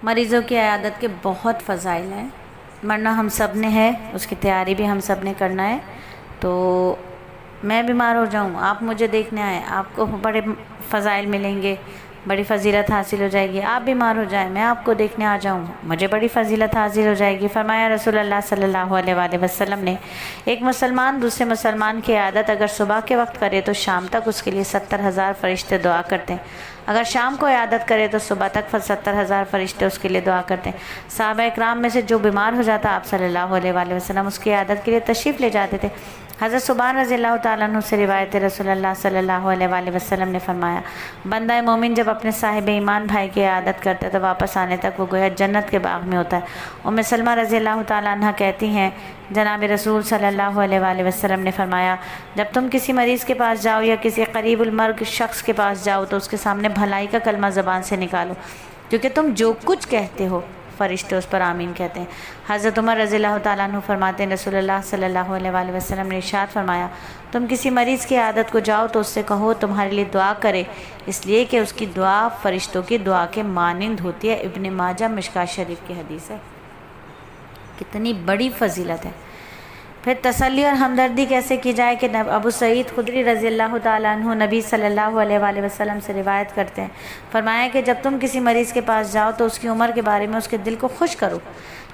مریضوں کی عیادت کے بہت فضائل ہیں، مرنا ہم سب نے ہے، اس کی تیاری بھی ہم سب نے کرنا ہے۔ تو میں بیمار ہو جاؤں، آپ مجھے دیکھنے آئیں، آپ کو بڑے فضائل ملیں گے، بڑی فضیلت حاصل ہو جائے گی۔ آپ بیمار ہو جائیں، میں آپ کو دیکھنے آ جاؤں، مجھے بڑی فضیلت حاصل ہو جائے گی۔ فرمایا رسول اللہ صلی اللہ علیہ وآلہ وسلم نے، ایک مسلمان دوسرے مسلمان کی عیادت اگر صبح کے وقت کرے تو شام تک اس کے لیے 70,000 فرشتے دعا کرتے ہیں، اگر شام کو عیادت کرے تو صبح تک 70,000 فرشتے اس کے لیے دعا کرتے ہیں۔ صحابہ اکرام میں سے جو بیمار ہو جاتا آپ صلی اللہ علیہ وآلہ وسلم اس کی عیادت کے لیے تشریف لے جاتے تھے۔ حضرت سبحان رضی اللہ تعالیٰ عنہ سے روایت ہے، رسول اللہ صلی اللہ علیہ وآلہ وسلم نے فرمایا، بندہ مومن جب اپنے صاحب ایمان بھائی کی عیادت کرتا ہے تو واپس آنے تک وہ گویا جنت کے باغ میں ہوتا ہے۔ ام سلمہ رضی اللہ تعالیٰ عنہ کہتی ہیں، جناب رسول صلی اللہ علیہ وآلہ وسلم نے فرمایا، جب تم کسی مریض کے پاس جاؤ یا کسی قریب المرگ شخص کے پاس جاؤ تو اس کے سامنے بھلائی کا کلمہ زبان سے نکالو، کیونکہ تم جو کچھ کہتے ہو فرشتے اس پر آمین کہتے ہیں۔ حضرت عمر رضی اللہ تعالیٰ عنہ فرماتے ہیں، رسول اللہ صلی اللہ علیہ وآلہ وسلم نے ارشاد فرمایا، تم کسی مریض کی عیادت کو جاؤ تو اس سے کہو تمہارے لیے دعا کرے، اس لیے کہ اس کی دعا فرشتوں کی دعا کے مانند ہوتی ہے۔ ابن ماجہ مشکاۃ شریف کی حدیث ہے۔ کتنی بڑی فضیلت ہے۔ پھر تسلی اور ہمدردی کیسے کی جائے کہ ابو سعید خدری رضی اللہ تعالیٰ عنہ نبی صلی اللہ علیہ وآلہ وسلم سے روایت کرتے ہیں، فرمایا کہ جب تم کسی مریض کے پاس جاؤ تو اس کی عمر کے بارے میں اس کے دل کو خوش کرو،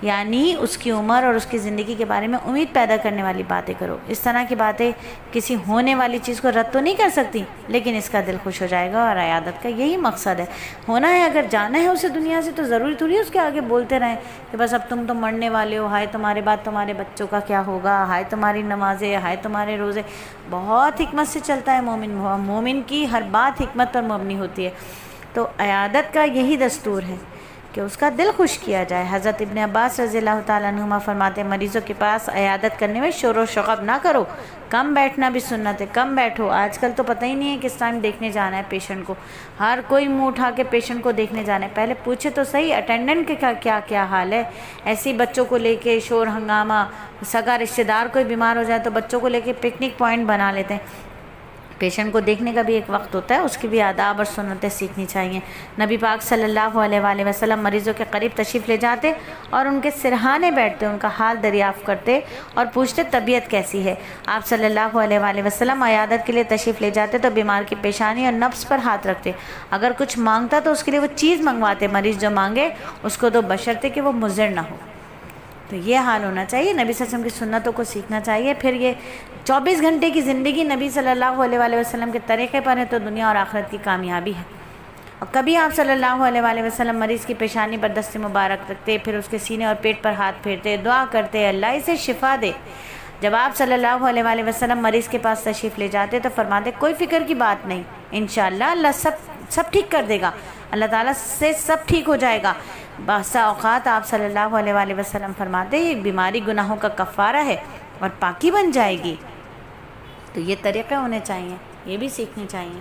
یعنی اس کی عمر اور اس کی زندگی کے بارے میں امید پیدا کرنے والی باتیں کرو۔ اس طرح کی باتیں کسی ہونے والی چیز کو رد تو نہیں کر سکتی، لیکن اس کا دل خوش ہو جائے گا، اور عیادت کا یہی مقصد ہے۔ ہونا ہے، اگر جانا ہے اسے دنیا سے تو ضروری تھوڑی اس کے آگے بولتے رہیں کہ بس اب تم تو مرنے والے ہو، ہائے تمہارے بعد تمہارے بچوں کا کیا ہوگا، ہائے تمہاری نمازیں، ہائے تمہارے روزے۔ بہت حکمت سے چلتا ہے مومن کی ہر بات حکمت پر مبنی ہوتی ہے۔ تو عیادت کا یہی دستور ہے کہ اس کا دل خوش کیا جائے۔ حضرت ابن عباس رضی اللہ تعالیٰ عنہما فرماتے ہیں، مریضوں کے پاس عیادت کرنے میں شور و شغب نہ کرو، کم بیٹھنا بھی سنت ہے، کم بیٹھو۔ آج کل تو پتہ ہی نہیں ہے کس ٹائم دیکھنے جانا ہے پیشنٹ کو، ہر کوئی منہ اٹھا کے پیشنٹ کو دیکھنے جانا ہے۔ پہلے پوچھے تو صحیح اٹینڈنٹ کے کیا حال ہے۔ ایسی بچوں کو لے کے شور ہنگامہ، سگا رشتہ دار کوئی بیمار ہو جائے تو بچوں کو لے کے پکنک پوائنٹ بنا لیتے ہیں۔ پیشنٹ کو دیکھنے کا بھی ایک وقت ہوتا ہے، اس کی بھی آداب اور سنتیں سیکھنی چاہیے۔ نبی پاک صلی اللہ علیہ وآلہ وسلم مریضوں کے قریب تشریف لے جاتے اور ان کے سرہانے بیٹھتے، ان کا حال دریافت کرتے اور پوچھتے طبیعت کیسی ہے۔ آپ صلی اللہ علیہ وآلہ وسلم عیادت کے لیے تشریف لے جاتے تو بیمار کی پیشانی اور نفس پر ہاتھ رکھتے، اگر کچھ مانگتا تو اس کے لیے وہ چیز منگواتے، مریض جو مانگے اس کو دو بشرطے کہ وہ مضر نہ ہو۔ تو یہ حال ہونا چاہیے، نبی صلی اللہ علیہ وسلم کی سنتوں کو سیکھنا چاہیے۔ پھر یہ 24 گھنٹے کی زندگی نبی صلی اللہ علیہ وآلہ وسلم کے طریقے پر ہے تو دنیا اور آخرت کی کامیابی ہے۔ اور کبھی آپ صلی اللہ علیہ وآلہ وسلم مریض کی پیشانی پر دست مبارک رکھتے، پھر اس کے سینے اور پیٹ پر ہاتھ پھیرتے، دعا کرتے اللہ اسے شفا دے۔ جب آپ صلی اللہ علیہ وآلہ وسلم مریض کے پاس تشریف لے جاتے تو فرماتے، کوئی فکر کی بات نہیں، انشاءاللہ اللہ سب ٹھیک کر دے گا، اللہ تعالیٰ سے سب ٹھیک ہو جائے گا۔ بعض اوقات آپ صلی اللہ علیہ وآلہ وسلم فرماتے، یہ بیماری گناہوں کا کفارہ ہے اور پاکی بن جائے گی۔ تو یہ طریقے ہونے چاہیے، یہ بھی سیکھنے چاہیے۔